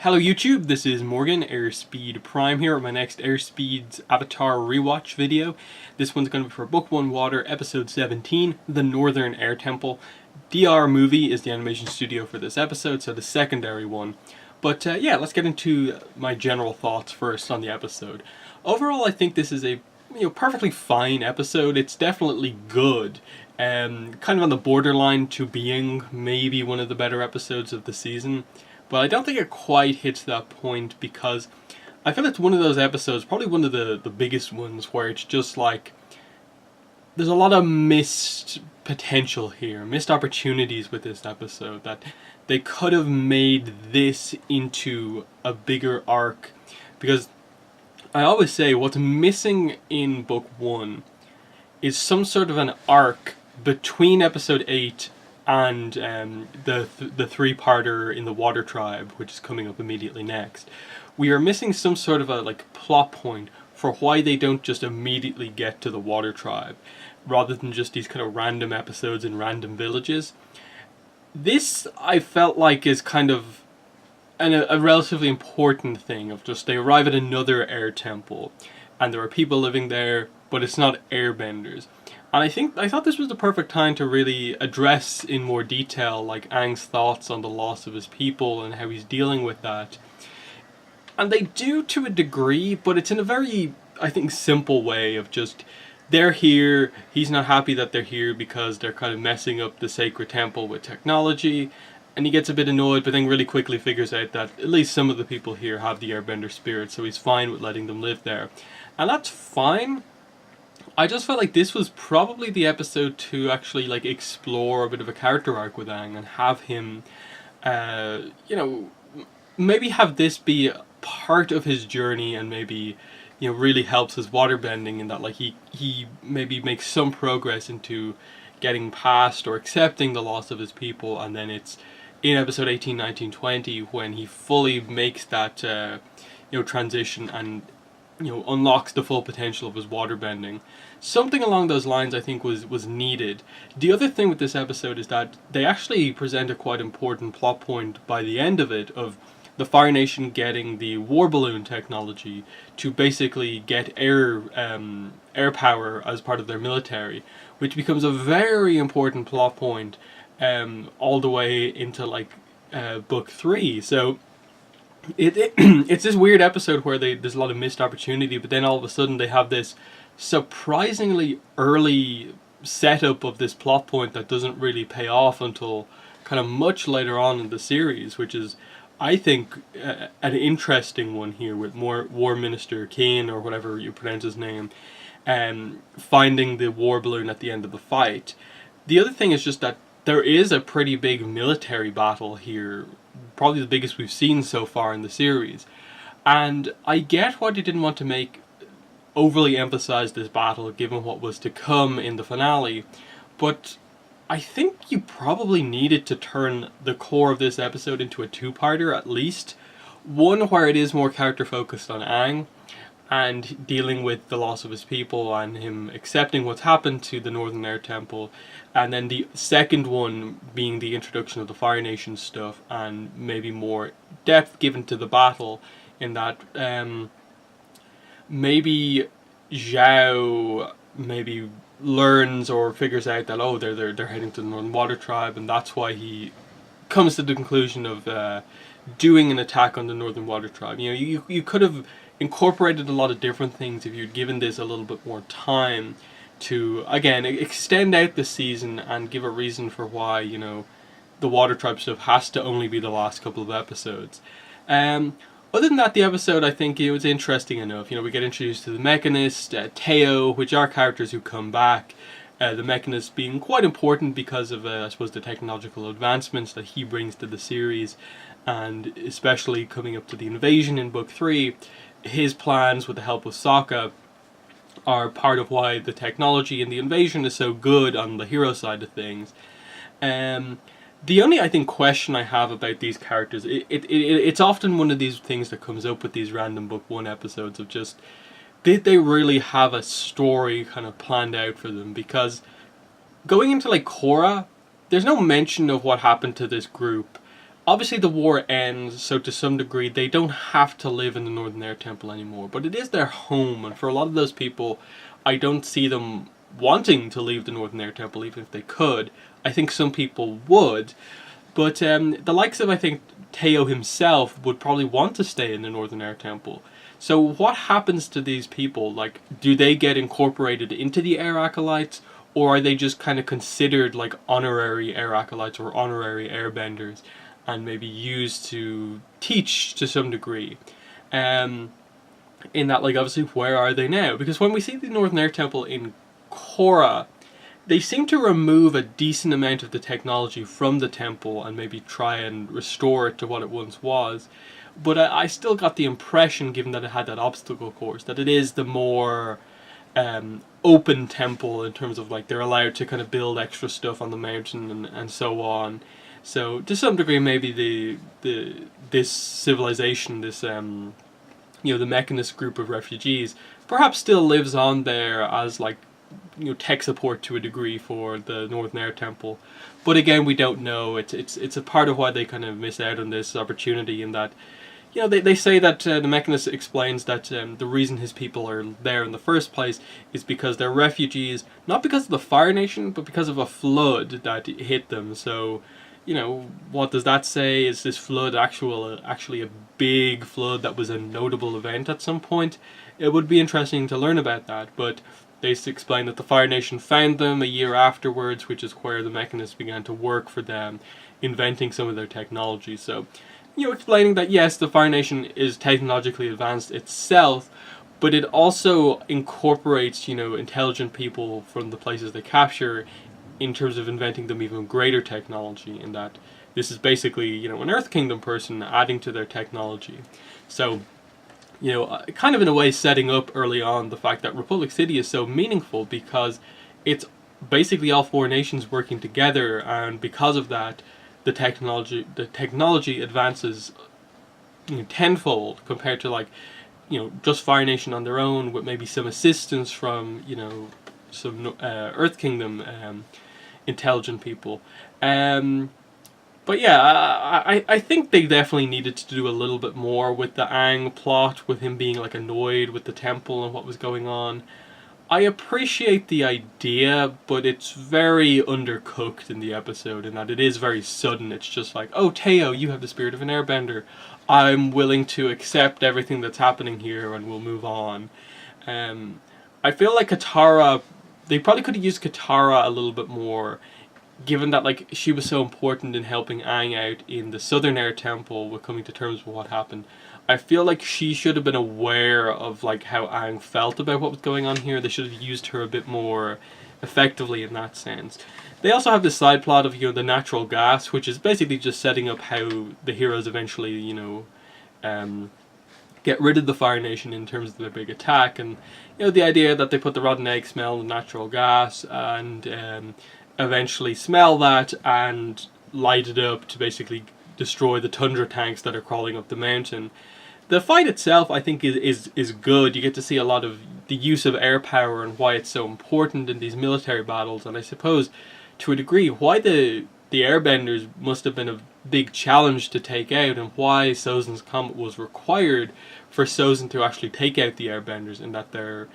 Hello YouTube, this is Morgan, Airspeed Prime here with my next Airspeed's Avatar Rewatch video. This one's going to be for Book 1 Water, Episode 17, The Northern Air Temple. DR Movie is the animation studio for this episode, so the secondary one. But yeah, let's get into my general thoughts first on the episode. Overall, I think this is a perfectly fine episode. It's definitely good. Kind of on the borderline to being maybe one of the better episodes of the season. But I don't think it quite hits that point because I feel it's one of those episodes, probably one of the biggest ones, where it's just like there's a lot of missed potential here, missed opportunities with this episode, that they could have made this into a bigger arc. Because I always say what's missing in Book 1 is some sort of an arc between Episode 8 and the three-parter in the Water Tribe, which is coming up immediately next. We are missing some sort of a plot point for why they don't just immediately get to the Water Tribe, rather than just these kind of random episodes in random villages. This, I felt like, is kind of a relatively important thing of just they arrive at another air temple, and there are people living there, but it's not airbenders. And I thought this was the perfect time to really address in more detail like Aang's thoughts on the loss of his people and how he's dealing with that. And they do to a degree, but it's in a very, I think, simple way of just, they're here, he's not happy that they're here because they're kind of messing up the sacred temple with technology, and he gets a bit annoyed, but then really quickly figures out that at least some of the people here have the airbender spirit, so he's fine with letting them live there. And that's fine. I just felt like this was probably the episode to actually explore a bit of a character arc with Aang and have him, maybe have this be part of his journey, and maybe, really helps his waterbending in that he maybe makes some progress into getting past or accepting the loss of his people, and then it's in episode 18, 19, 20 when he fully makes that transition and unlocks the full potential of his waterbending. Something along those lines I think was needed. The other thing with this episode is that they actually present a quite important plot point by the end of it, of the Fire Nation getting the war balloon technology to basically get air power as part of their military, which becomes a very important plot point all the way into Book 3. So it's this weird episode where there's a lot of missed opportunity, but then all of a sudden they have this surprisingly early setup of this plot point that doesn't really pay off until kind of much later on in the series, which is, I think, an interesting one here with War Minister Kane, or whatever you pronounce his name, finding the war balloon at the end of the fight. The other thing is just that there is a pretty big military battle here, probably the biggest we've seen so far in the series. And I get why they didn't want to overly emphasize this battle given what was to come in the finale, but I think you probably needed to turn the core of this episode into a two-parter at least. One where it is more character focused on Aang and dealing with the loss of his people and him accepting what's happened to the Northern Air Temple, and then the second one being the introduction of the Fire Nation stuff and maybe more depth given to the battle, in that maybe Zhao maybe learns or figures out that they're heading to the Northern Water Tribe, and that's why he comes to the conclusion of doing an attack on the Northern Water Tribe. You could have incorporated a lot of different things if you'd given this a little bit more time to, again, extend out the season and give a reason for why, the Water Tribe stuff has to only be the last couple of episodes. Other than that, the episode, I think it was interesting enough. We get introduced to the Mechanist, Teo, which are characters who come back. The Mechanist being quite important because of, I suppose, the technological advancements that he brings to the series, and especially coming up to the invasion in Book 3, his plans with the help of Sokka are part of why the technology in the invasion is so good on the hero side of things. The only, I think, question I have about these characters, it's often one of these things that comes up with these random Book 1 episodes of just, did they really have a story kind of planned out for them? Because going into Korra, there's no mention of what happened to this group obviously the war ends, so to some degree they don't have to live in the Northern Air Temple anymore, but it is their home, and for a lot of those people, I don't see them wanting to leave the Northern Air Temple even if they could. I think some people would, but the likes of, I think, Teo himself would probably want to stay in the Northern Air Temple. So what happens to these people? Like, do they get incorporated into the Air Acolytes, or are they just kind of considered like honorary Air Acolytes or honorary airbenders, and maybe used to teach to some degree? In that, like, obviously, where are they now? Because when we see the Northern Air Temple in Korra, they seem to remove a decent amount of the technology from the temple and maybe try and restore it to what it once was. But I still got the impression, given that it had that obstacle course, that it is the more open temple in terms of, like, they're allowed to kind of build extra stuff on the mountain and so on. So to some degree, maybe this civilization, this the Mechanist group of refugees, perhaps still lives on there as, like, tech support to a degree for the Northern Air Temple. But again, we don't know. It's a part of why they kind of miss out on this opportunity, in that, they say that the Mechanist explains that the reason his people are there in the first place is because they're refugees, not because of the Fire Nation, but because of a flood that hit them. So, what does that say? Is this flood actually a big flood that was a notable event at some point? It would be interesting to learn about that, but they explain that the Fire Nation found them a year afterwards, which is where the Mechanists began to work for them, inventing some of their technology. So, explaining that yes, the Fire Nation is technologically advanced itself, but it also incorporates, intelligent people from the places they capture in terms of inventing them even greater technology, in that this is basically, an Earth Kingdom person adding to their technology. So, kind of in a way setting up early on the fact that Republic City is so meaningful, because it's basically all four nations working together, and because of that, the technology advances tenfold compared to, like, just Fire Nation on their own with maybe some assistance from some Earth Kingdom intelligent people. But yeah, I think they definitely needed to do a little bit more with the Aang plot, with him being, like, annoyed with the temple and what was going on. I appreciate the idea, but it's very undercooked in the episode, in that it is very sudden. It's just like, oh, Teo, you have the spirit of an airbender. I'm willing to accept everything that's happening here and we'll move on. I feel like Katara, they probably could have used Katara a little bit more, given that, like, she was so important in helping Aang out in the Southern Air Temple with coming to terms with what happened. I feel like she should have been aware of, like, how Aang felt about what was going on here. They should have used her a bit more effectively in that sense. They also have this side plot of, the natural gas, which is basically just setting up how the heroes eventually, get rid of the Fire Nation in terms of their big attack. And, the idea that they put the rotten egg smell in the natural gas and eventually smell that and light it up to basically destroy the tundra tanks that are crawling up the mountain. The fight itself, I think, is good. You get to see a lot of the use of air power and why it's so important in these military battles, and I suppose, to a degree, why the airbenders must have been a big challenge to take out, and why Sozin's Comet was required for Sozin to actually take out the airbenders, and that they're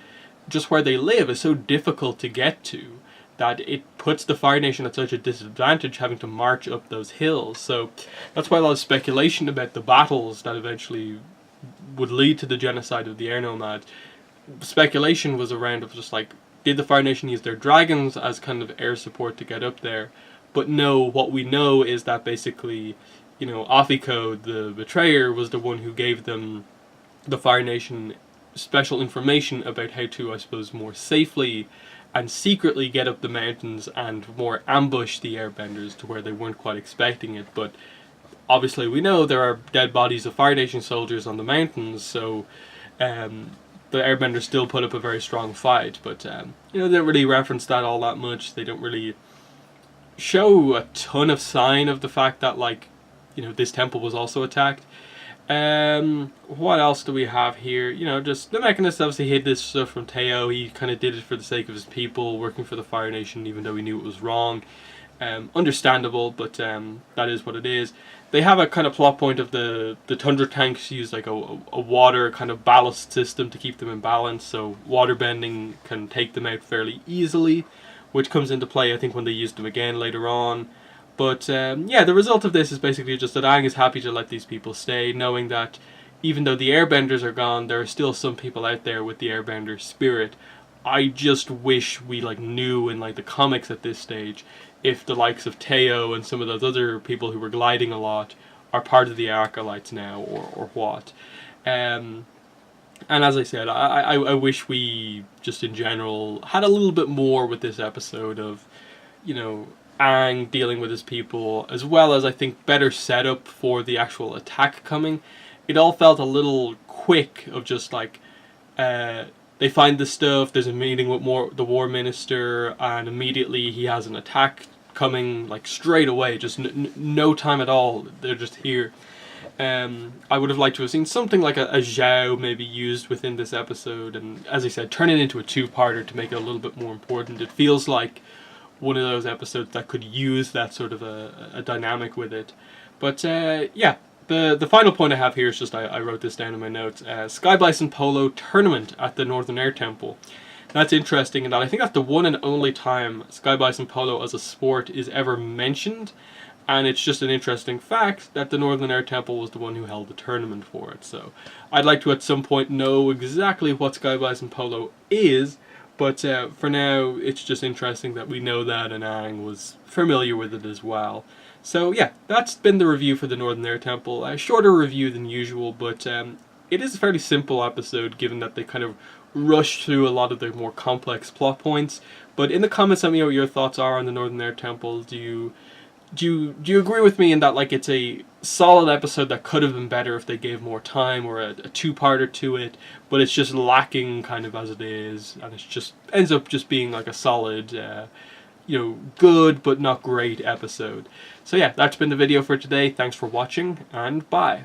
just where they live is so difficult to get to, that it puts the Fire Nation at such a disadvantage having to march up those hills. So that's why a lot of speculation about the battles that eventually would lead to the genocide of the Air Nomads, speculation was around of just like, did the Fire Nation use their dragons as kind of air support to get up there? But no, what we know is that basically, Afiko, the betrayer, was the one who gave them, the Fire Nation, special information about how to, I suppose, more safely and secretly get up the mountains and more ambush the airbenders to where they weren't quite expecting it. But obviously we know there are dead bodies of Fire Nation soldiers on the mountains, so the airbenders still put up a very strong fight. But they don't really reference that all that much. They don't really show a ton of sign of the fact that, like, this temple was also attacked. What else do we have here? Just the Mechanist obviously hid this stuff from Teo. He kind of did it for the sake of his people, working for the Fire Nation, even though he knew it was wrong. Understandable, but that is what it is. They have a kind of plot point of the Tundra tanks use like a water kind of ballast system to keep them in balance, so waterbending can take them out fairly easily, which comes into play I think when they use them again later on. But yeah, the result of this is basically just that Aang is happy to let these people stay, knowing that even though the airbenders are gone, there are still some people out there with the airbender spirit. I just wish we like knew in like the comics at this stage if the likes of Teo and some of those other people who were gliding a lot are part of the Acolytes now, or what. And as I said, I wish we just in general had a little bit more with this episode of, you know, Aang dealing with his people, as well as I think better setup for the actual attack coming. It all felt a little quick of just like, they find the stuff, there's a meeting with the war minister, and immediately he has an attack coming, like straight away, just no time at all, they're just here. I would have liked to have seen something like a Zhao maybe used within this episode, and as I said, turn it into a two-parter to make it a little bit more important. It feels like one of those episodes that could use that sort of a dynamic with it. But yeah, the final point I have here is just, I wrote this down in my notes, Sky Bison Polo Tournament at the Northern Air Temple. That's interesting in that I think that's the one and only time Sky Bison Polo as a sport is ever mentioned, and it's just an interesting fact that the Northern Air Temple was the one who held the tournament for it. So I'd like to at some point know exactly what Sky Bison Polo is, but for now it's just interesting that we know that, and Aang was familiar with it as well. So yeah, that's been the review for the Northern Air Temple. A shorter review than usual, but it is a fairly simple episode given that they kind of rush through a lot of the more complex plot points. But in the comments, let me know what your thoughts are on the Northern Air Temple. Do you agree with me in that like it's a solid episode that could have been better if they gave more time, or a two-parter to it, but it's just lacking kind of as it is, and it just ends up just being like a solid, you know, good but not great episode. So yeah, that's been the video for today. Thanks for watching, and bye.